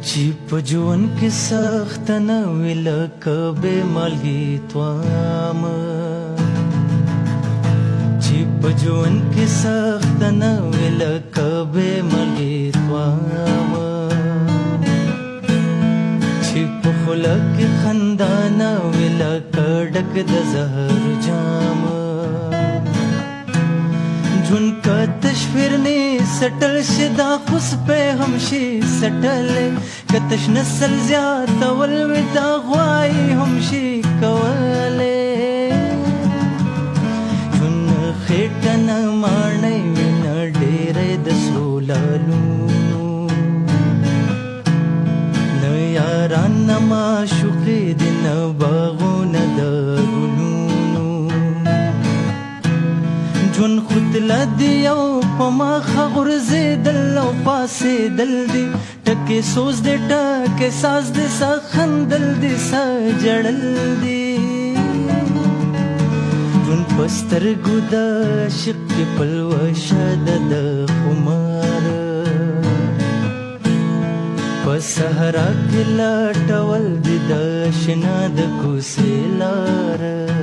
چې په ژوند کې سخت نه وي لکه بې مالګې توامه چې په ژوند کې سخت نه وي لکه بې مالګې توامه چې په خوله کې خندا نه وي لکه ډک د زهر جامه ژوند که تشویر نه سټل شي دا خوس په هم شي سټل که تش نسل زیاتول وي دا غواړي هم شي کولی ژوند خېټه نه ماڼۍ وي نه ډېری د سرو لالونو نه یاران نه معشوقې دي نه باغونه د ګلونو ژوند خودله دی او په مخه غورځېدل او پاڅېدل دي ټکې سوز دی ټکې ساز دی سا خندل دي سا ژړل دي ژوند په سترګو د عاشق کې پلوشه ده د خمار په صحرا کې لټول دي د اشنا د کوڅې لاره